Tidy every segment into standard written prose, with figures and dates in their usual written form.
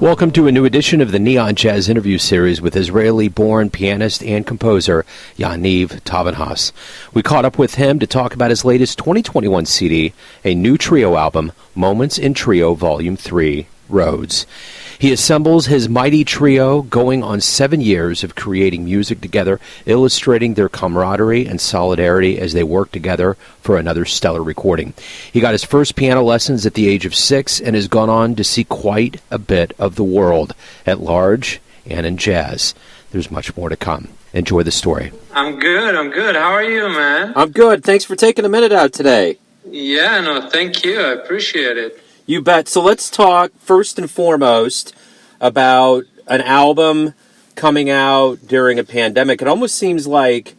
Welcome to a new edition of the Neon Jazz interview series with Israeli-born pianist and composer Yaniv Taubenhouse. We caught up with him to talk about his latest 2021 CD, a new trio album, Moments in Trio Volume 3, Roads. He assembles his mighty trio going on 7 years of creating music together, illustrating their camaraderie and solidarity as they work together for another stellar recording. He got his first piano lessons at the age of 6 and has gone on to see quite a bit of the world at large and in jazz. There's much more to come. Enjoy the story. I'm good. How are you, man? I'm good. Thanks for taking a minute out today. Yeah, no, thank you. I appreciate it. You bet. So let's talk first and foremost about an album coming out during a pandemic. It almost seems like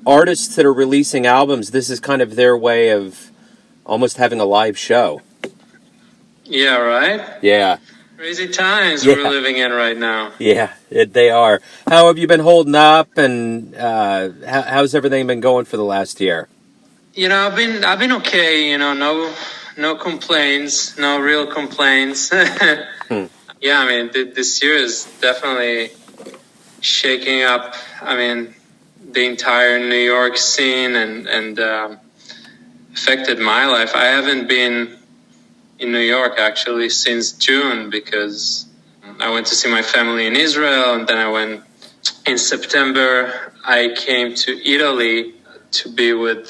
artists that are releasing albums, this is kind of their way of almost having a live show. Yeah, right? Yeah. Crazy times we're living in right now. Yeah, they are. How have you been holding up, and how's everything been going for the last year? You know, I've been okay. You know, no complaints, no real complaints. Yeah, I mean, this year is definitely shaking up. I mean, the entire New York scene and affected my life. I haven't been in New York actually since June because I went to see my family in Israel, and then I went in September. I came to Italy to be with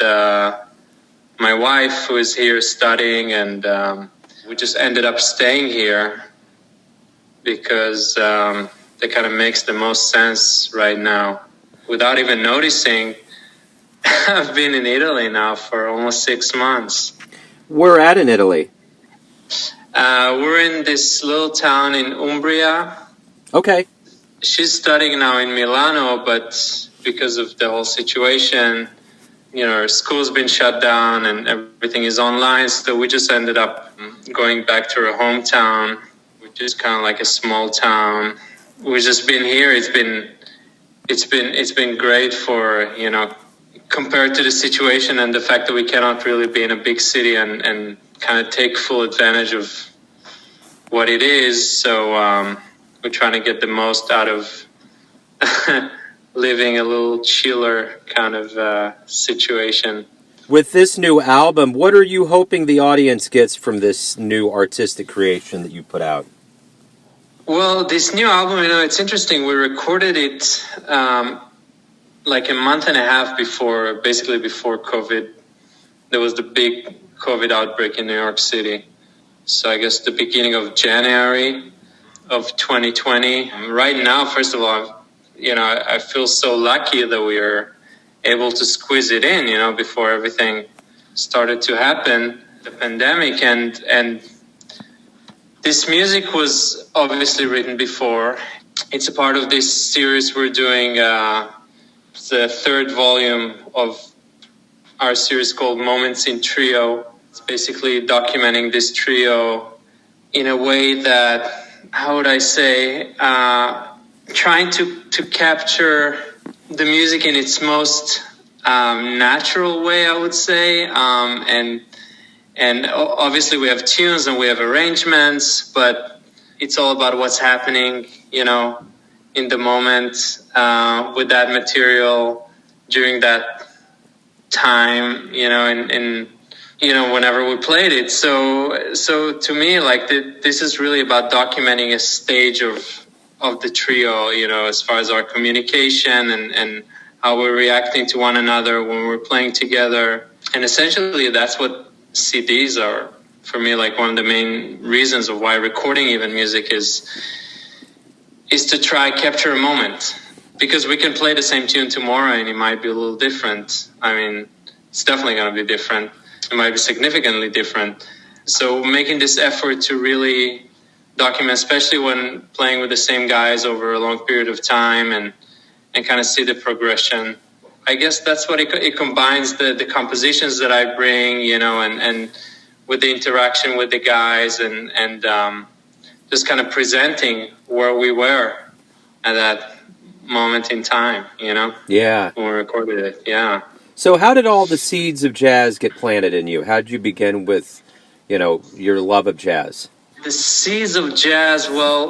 my wife, who is here studying, and we just ended up staying here because it kind of makes the most sense right now. Without even noticing, I've been in Italy now for almost 6 months. Where at in Italy? We're in this little town in Umbria. Okay. She's studying now in Milano, but because of the whole situation, you know, her school's been shut down and everything is online. So we just ended up going back to her hometown, which is kind of like a small town. We've just been here. It's been great for, you know, compared to the situation and the fact that we cannot really be in a big city and kind of take full advantage of what it is. So we're trying to get the most out of living a little chiller kind of situation. With this new album, what are you hoping the audience gets from this new artistic creation that you put out? Well, this new album, you know, it's interesting. We recorded it like a month and a half before, basically before COVID. There was the big COVID outbreak in New York City. So I guess the beginning of January of 2020. Right now, first of all, you know, I feel so lucky that we are able to squeeze it in, you know, before everything started to happen, the pandemic. And this music was obviously written before. It's a part of this series we're doing, the third volume of our series called Moments in Trio. It's basically documenting this trio in a way that, how would I say, trying to capture the music in its most natural way, I would say. And obviously we have tunes and we have arrangements, but it's all about what's happening, you know, in the moment with that material during that time, you know, and you know, whenever we played it. So to me, like, this is really about documenting a stage of the trio, you know, as far as our communication and how we're reacting to one another when we're playing together. And essentially that's what CDs are for me. Like, one of the main reasons of why recording even music is to try capture a moment, because we can play the same tune tomorrow and it might be a little different. I mean, it's definitely going to be different. It might be significantly different. So making this effort to really document, especially when playing with the same guys over a long period of time, and kind of see the progression. I guess that's what it combines, the compositions that I bring, you know, and with the interaction with the guys and just kind of presenting where we were at that moment in time, you know? Yeah. When we recorded it, yeah. So how did all the seeds of jazz get planted in you? How did you begin with, you know, your love of jazz? The seeds of jazz, well,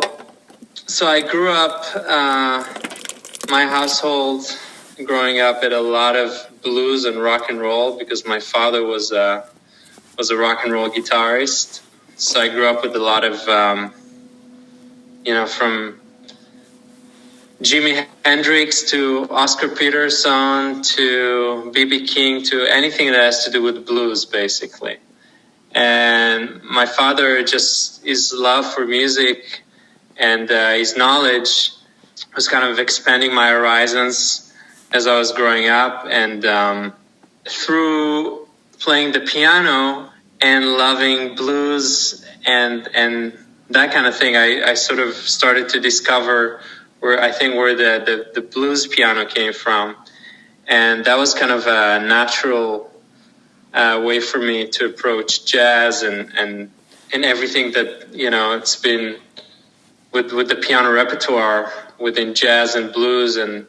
so I grew up, my household growing up at a lot of blues and rock and roll because my father was a rock and roll guitarist. So I grew up with a lot of, from Jimi Hendrix to Oscar Peterson to B.B. King to anything that has to do with blues, basically. And my father, just his love for music and his knowledge was kind of expanding my horizons as I was growing up. And through playing the piano and loving blues and that kind of thing, I sort of started to discover where the blues piano came from. And that was kind of a natural way for me to approach jazz and everything that, it's been with the piano repertoire within jazz and blues, and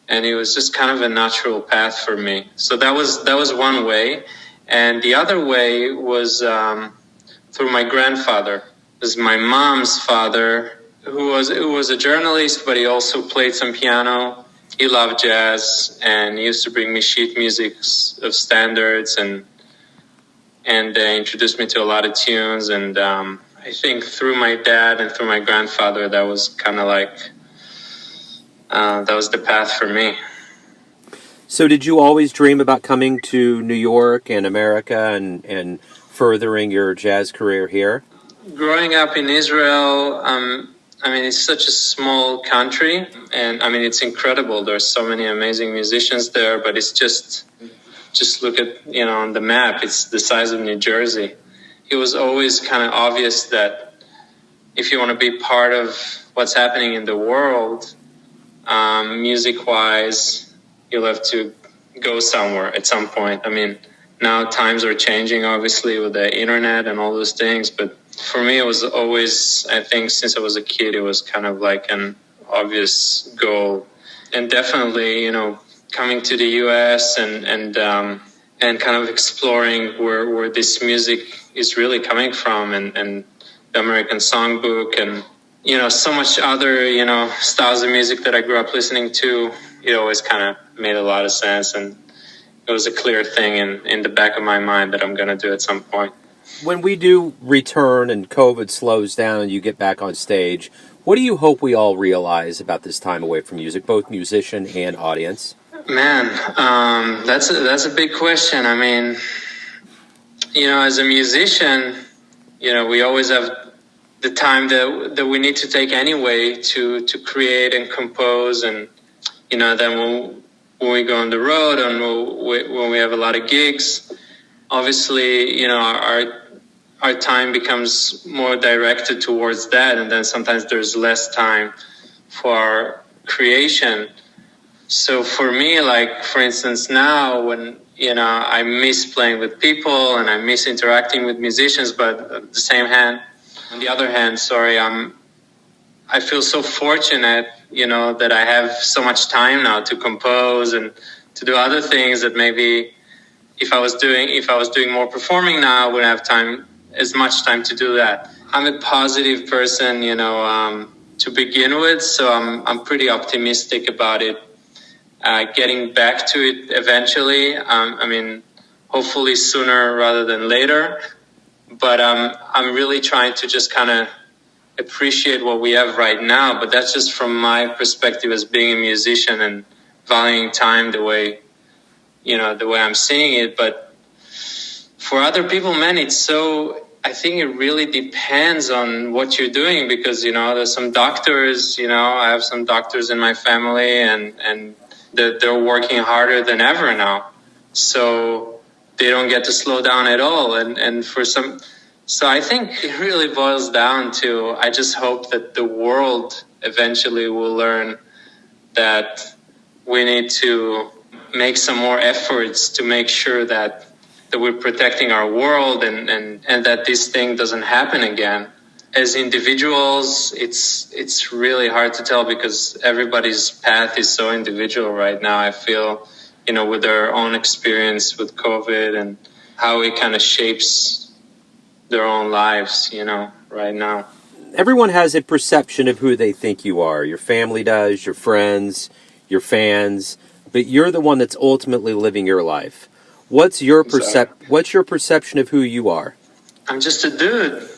it was just kind of a natural path for me. So that was one way. And the other way was through my grandfather. It was my mom's father, who was a journalist, but he also played some piano. He loved jazz, and he used to bring me sheet music of standards and introduced me to a lot of tunes. And I think through my dad and through my grandfather, that was kind of like, that was the path for me. So did you always dream about coming to New York and America and furthering your jazz career here? Growing up in Israel, it's such a small country, and it's incredible. There's so many amazing musicians there, but it's just look at, on the map, it's the size of New Jersey. It was always kind of obvious that if you want to be part of what's happening in the world, music-wise, you'll have to go somewhere at some point. Now times are changing, obviously, with the internet and all those things, but for me, it was always, I think, since I was a kid, it was kind of like an obvious goal. And definitely, coming to the U.S. and kind of exploring where this music is really coming from, and the American Songbook, and so much other styles of music that I grew up listening to. It always kind of made a lot of sense, and it was a clear thing in the back of my mind that I'm going to do at some point. When we do return and COVID slows down and you get back on stage, what do you hope we all realize about this time away from music, both musician and audience? Man, that's a big question. As a musician, we always have the time that we need to take anyway to create and compose, and then when we go on the road and when we have a lot of gigs, obviously, our time becomes more directed towards that, and then sometimes there's less time for our creation. So for me, like, for instance, now when, I miss playing with people and I miss interacting with musicians, but on the other hand, I feel so fortunate, that I have so much time now to compose and to do other things that maybe if I was doing more performing now, I wouldn't have as much time to do that. I'm a positive person, to begin with, so I'm pretty optimistic about it. Getting back to it eventually. Hopefully sooner rather than later. But I'm really trying to just kind of appreciate what we have right now. But that's just from my perspective as being a musician and valuing time the way I'm seeing it. But for other people, man, I think it really depends on what you're doing, because, there's some doctors, I have some doctors in my family, and they're working harder than ever now. So they don't get to slow down at all. So I think it really boils down to, I just hope that the world eventually will learn that we need to make some more efforts to make sure that we're protecting our world and that this thing doesn't happen again. As individuals, it's really hard to tell because everybody's path is so individual right now. I feel, with their own experience with COVID and how it kind of shapes their own lives, right now. Everyone has a perception of who they think you are. Your family does, your friends, your fans, but you're the one that's ultimately living your life. What's your perception of who you are? I'm just a dude,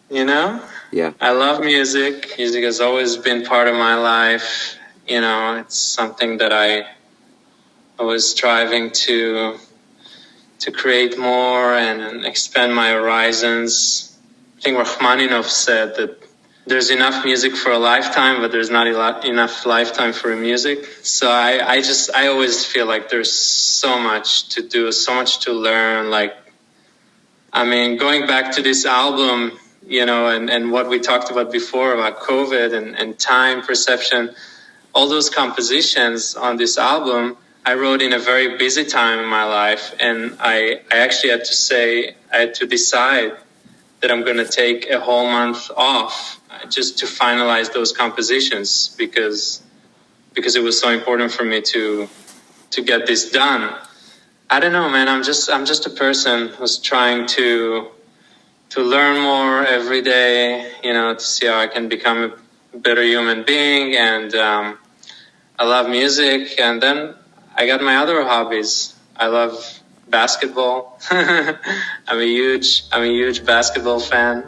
you know? Yeah. I love music. Music has always been part of my life. You know, it's something that I was striving to create more and expand my horizons. I think Rachmaninoff said that there's enough music for a lifetime, but there's not enough lifetime for music. So I always feel like there's so much to do, so much to learn. Like, I mean, going back to this album, you know, and what we talked about before about COVID and time perception, all those compositions on this album, I wrote in a very busy time in my life. And I actually had to decide that I'm going to take a whole month off just to finalize those compositions because it was so important for me to get this done. I don't know, man. I'm just a person who's trying to learn more every day, you know, to see how I can become a better human being. And I love music. And then I got my other hobbies. I love basketball. I'm a huge basketball fan.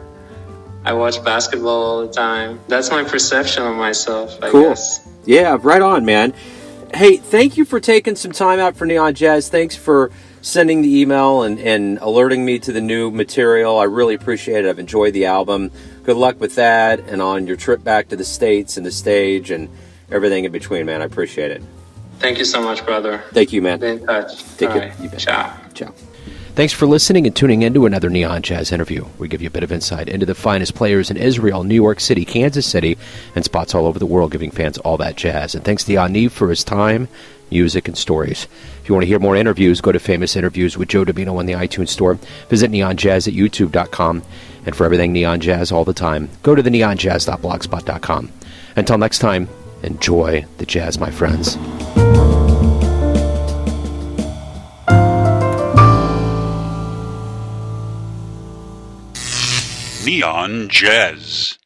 I watch basketball all the time. That's my perception of myself, I guess. Yeah, right on, man. Hey, thank you for taking some time out for Neon Jazz. Thanks for sending the email and alerting me to the new material. I really appreciate it. I've enjoyed the album. Good luck with that and on your trip back to the States and the stage and everything in between, man. I appreciate it. Thank you so much, brother. Thank you, man. Be in touch. Take care. Right. You bet. Ciao. Ciao. Thanks for listening and tuning in to another Neon Jazz interview. We give you a bit of insight into the finest players in Israel, New York City, Kansas City, and spots all over the world, giving fans all that jazz. And thanks to Yaniv for his time, music, and stories. If you want to hear more interviews, go to Famous Interviews with Joe Dabino on the iTunes Store. Visit neonjazz at youtube.com. And for everything Neon Jazz all the time, go to the neonjazz.blogspot.com. Until next time, enjoy the jazz, my friends. Neon Jazz.